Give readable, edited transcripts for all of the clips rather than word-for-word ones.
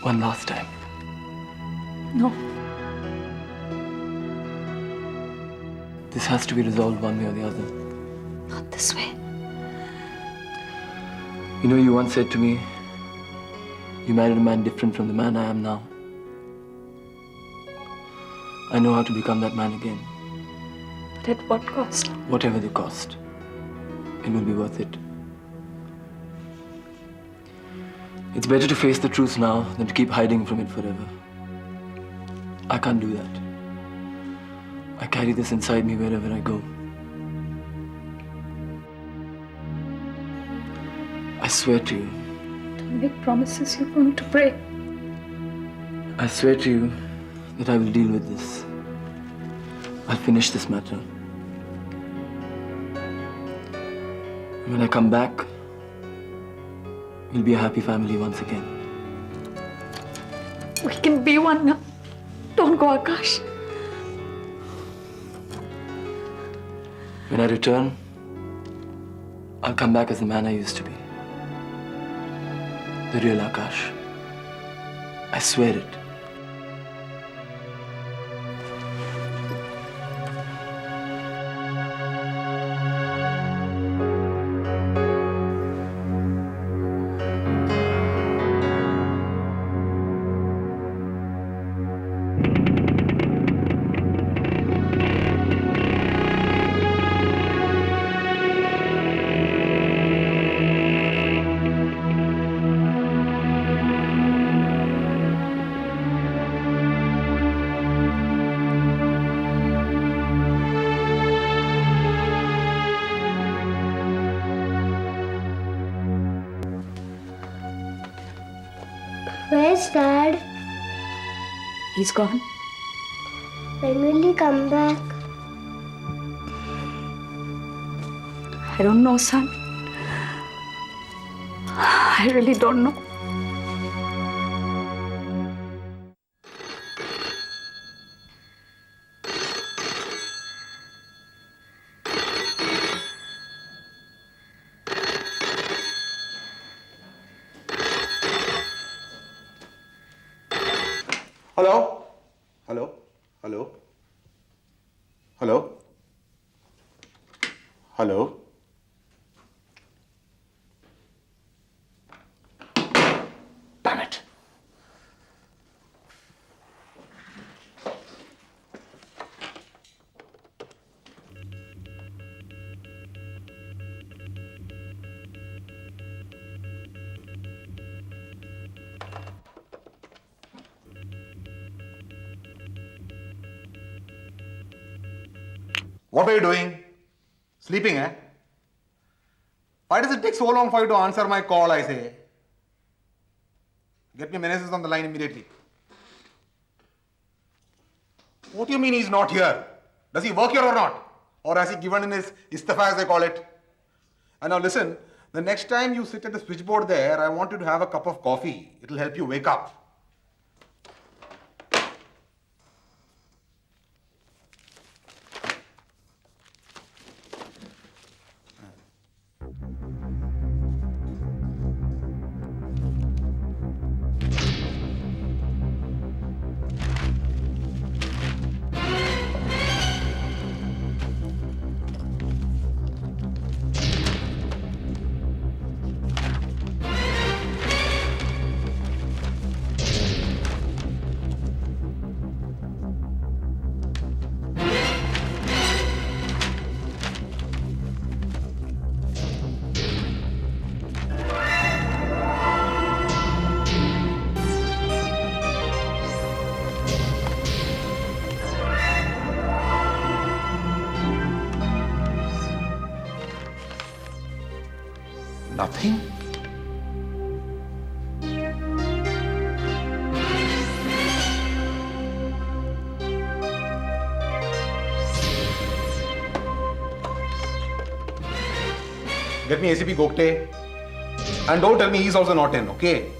One last time. No. This has to be resolved one way or the other. Not this way. You know, you once said to me, you married a man different from the man I am now. I know how to become that man again. But at what cost? Whatever the cost, it will be worth it. It's better to face the truth now than to keep hiding from it forever. I can't do that. I carry this inside me wherever I go. I swear to you. Don't make promises you're going to break. I swear to you that I will deal with this. I'll finish this matter. And when I come back, we'll be a happy family once again. We can be one now. Don't go, Aakash. When I return, I'll come back as the man I used to be. The real Aakash. I swear it. Where's Dad? He's gone. When will he come back? I don't know, son. I really don't know. Hello? Hello? Hello? Hello? Hello? Damn it. What are you doing? Sleeping, eh? Why does it take so long for you to answer my call, I say? Get me Meneses on the line immediately. What do you mean he's not here? Does he work here or not? Or has he given in his istifa, as they call it? And now listen, the next time you sit at the switchboard there, I want you to have a cup of coffee. It'll help you wake up. Nothing? Get me ACP Gokte. And don't tell me he's also not in, okay?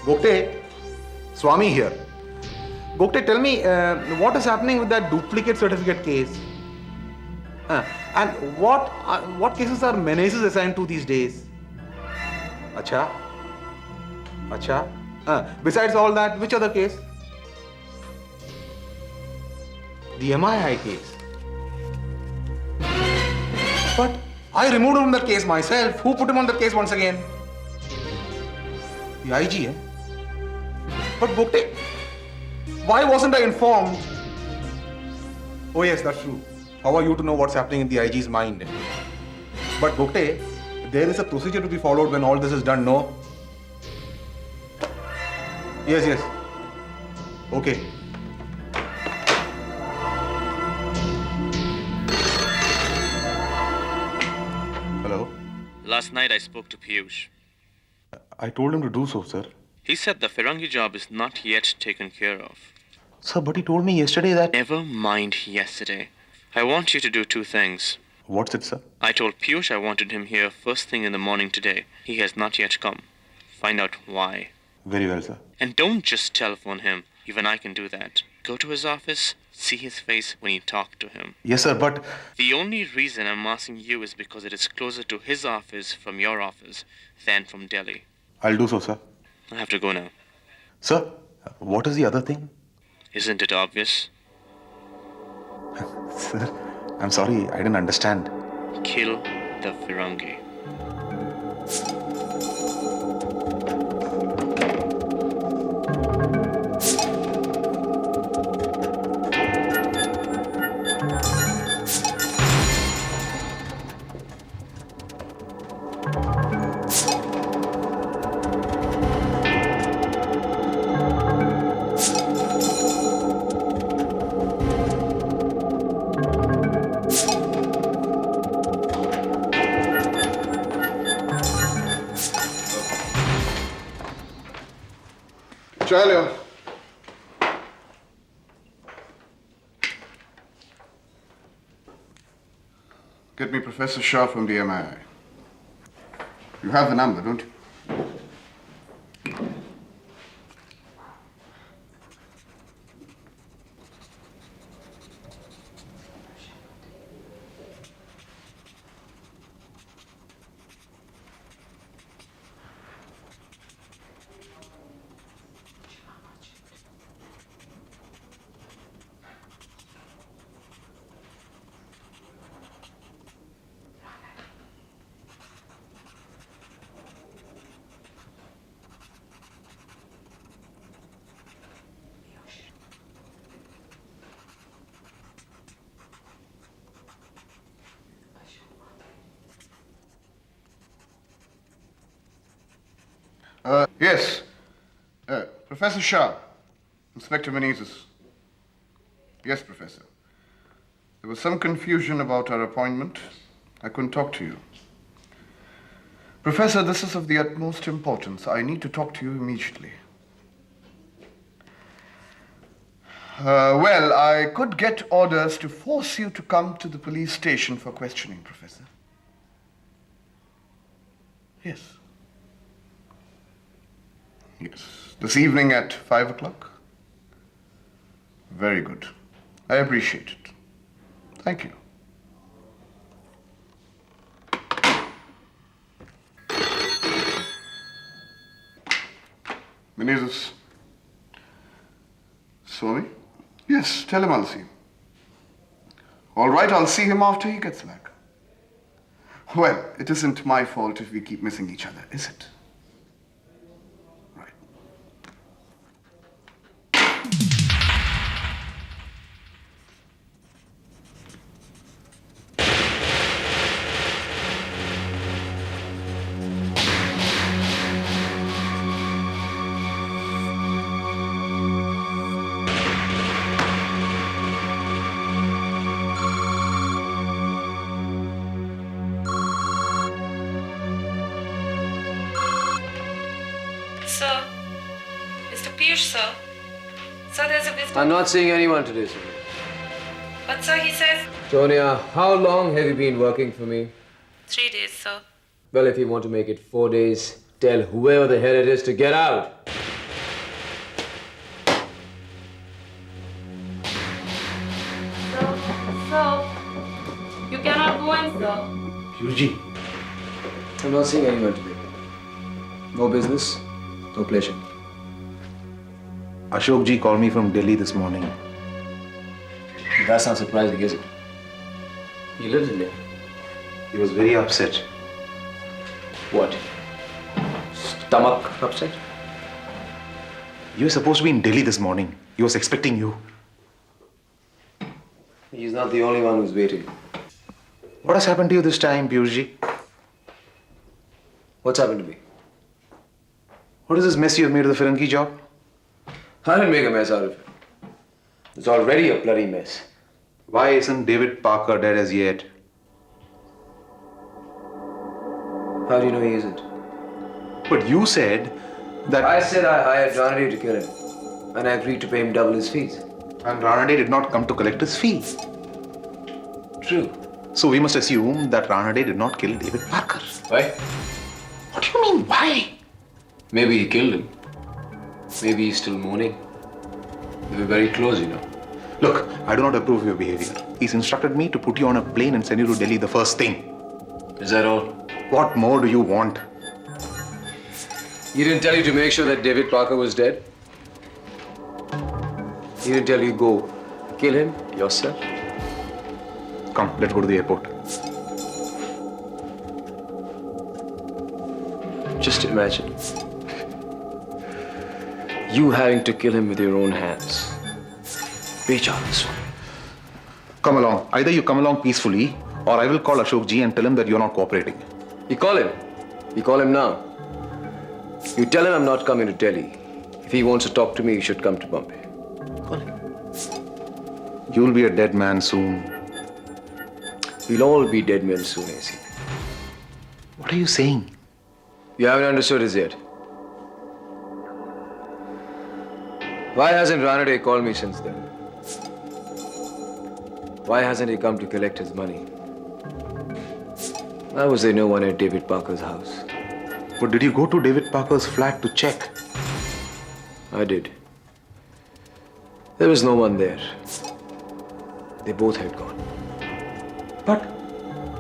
Gokte, Swami here. Gokte, tell me, what is happening with that duplicate certificate case? And what cases are menaces assigned to these days? Acha? Besides all that, which other case? The MII case. But I removed him from the case myself. Who put him on the case once again? The IG, eh? But Bhukte, why wasn't I informed? Oh yes, that's true. How are you to know what's happening in the IG's mind? But Bhukte, there is a procedure to be followed when all this is done, no? Yes. Okay. Hello? Last night I spoke to Piyush. I told him to do so, sir. He said the Firangi job is not yet taken care of. Sir, but he told me yesterday that... Never mind yesterday. I want you to do two things. What's it, sir? I told Piyush I wanted him here first thing in the morning today. He has not yet come. Find out why. Very well, sir. And don't just telephone him. Even I can do that. Go to his office, see his face when you talk to him. Yes, sir, but... The only reason I'm asking you is because it is closer to his office from your office than from Delhi. I'll do so, sir. I have to go now. Sir, what is the other thing? Isn't it obvious? Sir, I'm sorry, I didn't understand. Kill the Firangi. Chalo. Get me Professor Shah from the MII. You have the number, don't you? Yes. Professor Shah, Inspector Menezes. Yes, Professor. There was some confusion about our appointment. I couldn't talk to you. Professor, this is of the utmost importance. I need to talk to you immediately. Well, I could get orders to force you to come to the police station for questioning, Professor. Yes. Yes. This evening at 5 o'clock? Very good. I appreciate it. Thank you. Menezes. Swami? Yes, tell him I'll see him. All right, I'll see him after he gets back. Well, it isn't my fault if we keep missing each other, is it? Right. Sir, Mr. Piyush, sir. Sir, there's a visitor. I'm not seeing anyone today, sir. But sir, he says Sonia, how long have you been working for me? 3 days, sir. Well, if you want to make it 4 days, tell whoever the hell it is to get out. Sir, you can going, sir. Yuji. I'm not seeing anyone today. No business, no pleasure. Ashok ji called me from Delhi this morning. That's not surprising, is it? He lives in there. He was very upset. What? Stomach upset? You were supposed to be in Delhi this morning. He was expecting you. He's not the only one who's waiting. What has happened to you this time, Piyush ji? What's happened to me? What is this mess you have made of the Firangi job? I didn't make a mess out of it. It's already a bloody mess. Why isn't David Parker dead as yet? How do you know he isn't? But you said that... I said I hired Ranade to kill him. And I agreed to pay him double his fees. And Ranade did not come to collect his fees. True. So we must assume that Ranade did not kill David Parker. Why? What do you mean, why? Maybe he killed him. Maybe he's still mourning. They were very close, you know. Look, I do not approve of your behavior. He's instructed me to put you on a plane and send you to Delhi the first thing. Is that all? What more do you want? He didn't tell you to make sure that David Parker was dead? He didn't tell you go kill him yourself? Come, let's go to the airport. Just imagine. You having to kill him with your own hands. Reach out this one. Come along. Either you come along peacefully, or I will call Ashok ji and tell him that you're not cooperating. You call him. You call him now. You tell him I'm not coming to Delhi. If he wants to talk to me, he should come to Bombay. Call him. You'll be a dead man soon. We'll all be dead men soon, AC. What are you saying? You haven't understood this yet. Why hasn't Ranade called me since then? Why hasn't he come to collect his money? Why was there no one at David Parker's house? But did you go to David Parker's flat to check? I did. There was no one there. They both had gone. But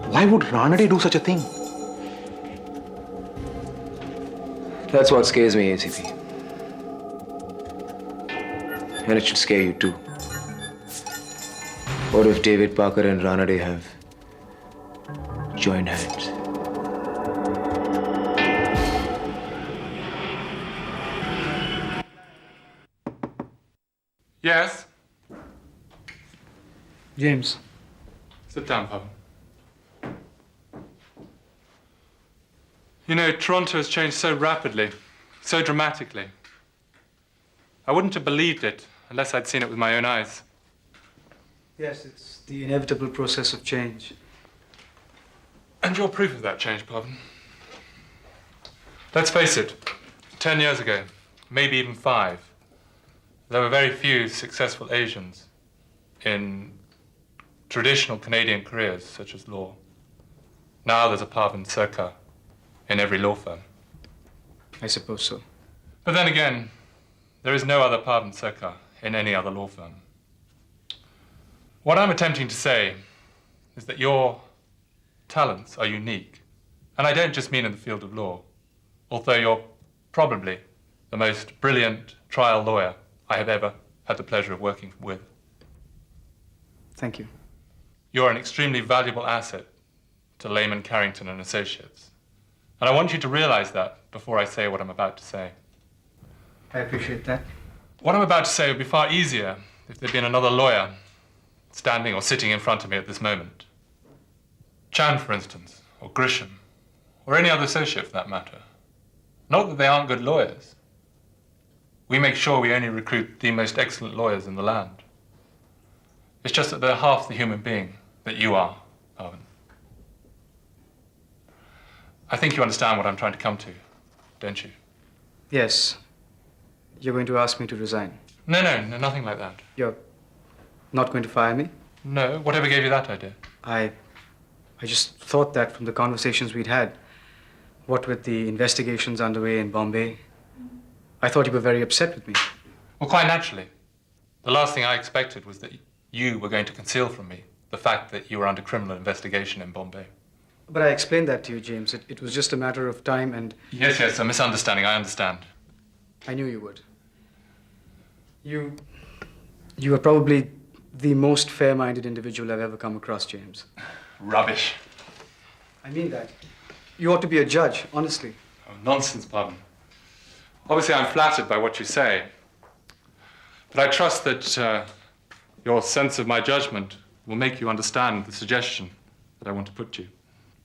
why would Ranade do such a thing? That's what scares me, ACP. And it should scare you too. What if David Parker and Ranade have joined hands? Yes? James. Sit down, Papa. You know, Toronto has changed so rapidly, so dramatically. I wouldn't have believed it unless I'd seen it with my own eyes. Yes, it's the inevitable process of change. And you're proof of that change, Pavan. Let's face it, 10 years ago, maybe even 5, there were very few successful Asians in traditional Canadian careers such as law. Now there's a Pavan Sarkar in every law firm. I suppose so. But then again, there is no other Pavan Sarkar in any other law firm. What I'm attempting to say is that your talents are unique. And I don't just mean in the field of law, although you're probably the most brilliant trial lawyer I have ever had the pleasure of working with. Thank you. You're an extremely valuable asset to Lehman, Carrington and Associates. And I want you to realize that before I say what I'm about to say. I appreciate that. What I'm about to say would be far easier if there'd been another lawyer standing or sitting in front of me at this moment. Chan, for instance, or Grisham, or any other associate for that matter. Not that they aren't good lawyers. We make sure we only recruit the most excellent lawyers in the land. It's just that they're half the human being that you are, Arvin. I think you understand what I'm trying to come to, don't you? Yes. You're going to ask me to resign. No, nothing like that. You're not going to fire me? No, whatever gave you that idea? I just thought that from the conversations we'd had, what with the investigations underway in Bombay, I thought you were very upset with me. Well, quite naturally. The last thing I expected was that you were going to conceal from me the fact that you were under criminal investigation in Bombay. But I explained that to you, James. It was just a matter of time and... Yes, a misunderstanding, I understand. I knew you would. You are probably the most fair-minded individual I've ever come across, James. Rubbish. I mean that. You ought to be a judge, honestly. Oh, nonsense, pardon. Obviously, I'm flattered by what you say. But I trust that your sense of my judgment will make you understand the suggestion that I want to put to you.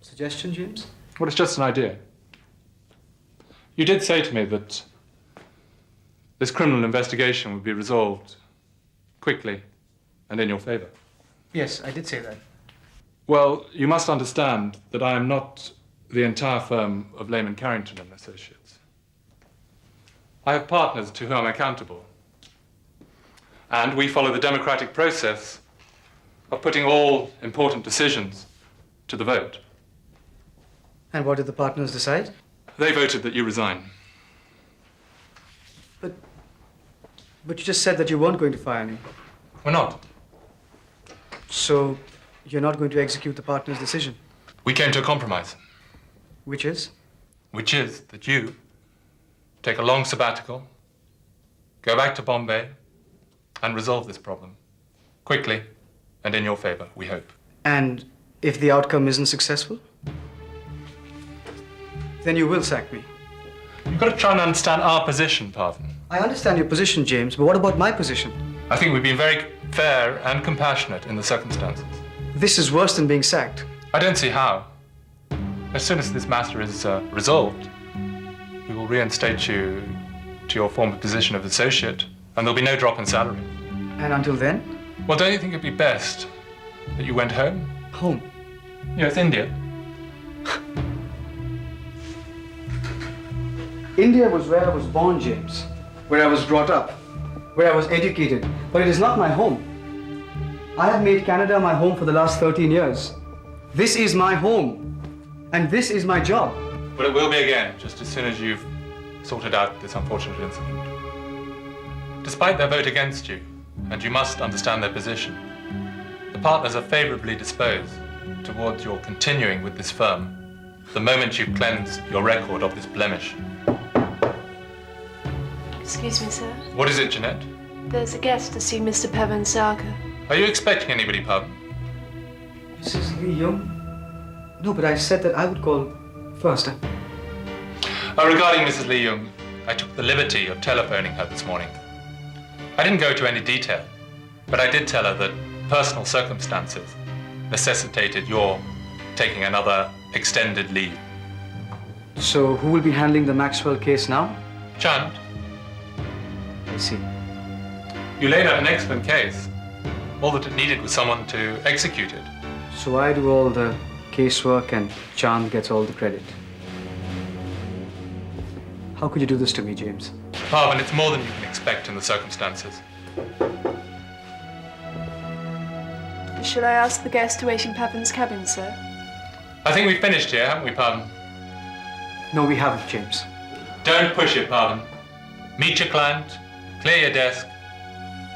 Suggestion, James? Well, it's just an idea. You did say to me that this criminal investigation would be resolved quickly and in your favor. Yes, I did say that. Well, you must understand that I am not the entire firm of Lehman Carrington and Associates. I have partners to whom I'm accountable. And we follow the democratic process of putting all important decisions to the vote. And what did the partners decide? They voted that you resign. But you just said that you weren't going to fire me. We're not. So you're not going to execute the partners' decision? We came to a compromise. Which is? Which is that you take a long sabbatical, go back to Bombay, and resolve this problem. Quickly and in your favor, we hope. And if the outcome isn't successful? Then you will sack me. You've got to try and understand our position, Parvin. I understand your position, James, but what about my position? I think we've been very fair and compassionate in the circumstances. This is worse than being sacked. I don't see how. As soon as this matter is resolved, we will reinstate you to your former position of associate, and there'll be no drop in salary. And until then? Well, don't you think it'd be best that you went home? Home? Yes, India. India was where I was born, James. Where I was brought up. Where I was educated. But it is not my home. I have made Canada my home for the last 13 years. This is my home. And this is my job. But it will be again, just as soon as you've sorted out this unfortunate incident. Despite their vote against you, and you must understand their position, the partners are favorably disposed towards your continuing with this firm the moment you've cleansed your record of this blemish. Excuse me, sir. What is it, Jeanette? There's a guest to see Mr. Pavan Sarkar. Are you expecting anybody, Pavan? Mrs. Lee Young? No, but I said that I would call first. Regarding Mrs. Lee Young, I took the liberty of telephoning her this morning. I didn't go to any detail, but I did tell her that personal circumstances necessitated your taking another extended leave. So who will be handling the Maxwell case now? Chand. I see. You laid out an excellent case. All that it needed was someone to execute it. So I do all the casework and Chand gets all the credit. How could you do this to me, James? Parvin, it's more than you can expect in the circumstances. Should I ask the guest to wait in Pavan's cabin, sir? I think we've finished here, haven't we, Parvin? No, we haven't, James. Don't push it, Parvin. Meet your client, clear your desk,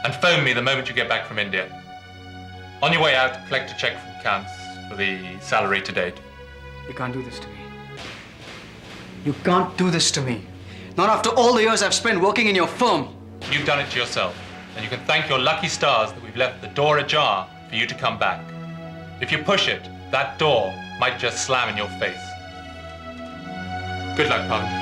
and phone me the moment you get back from India. On your way out, collect a check from accounts for the salary to date. You can't do this to me. You can't do this to me. Not after all the years I've spent working in your firm. You've done it to yourself, and you can thank your lucky stars that we've left the door ajar for you to come back. If you push it, that door might just slam in your face. Good luck, Parvin.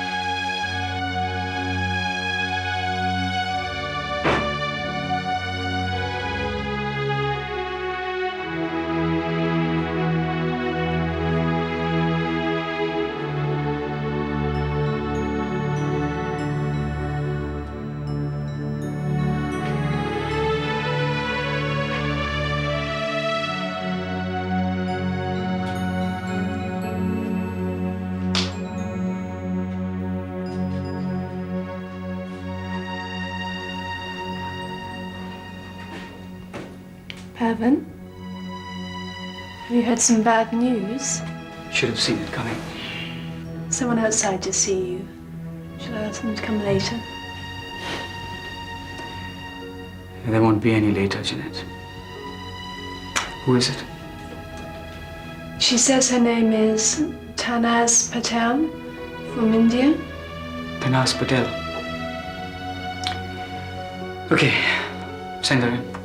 Pavan? You had some bad news. Should have seen it coming. Someone outside to see you. Shall I ask them to come later? There won't be any later, Jeanette. Who is it? She says her name is Tanaz Patel from India. Tanaz Patel. Okay, send her in.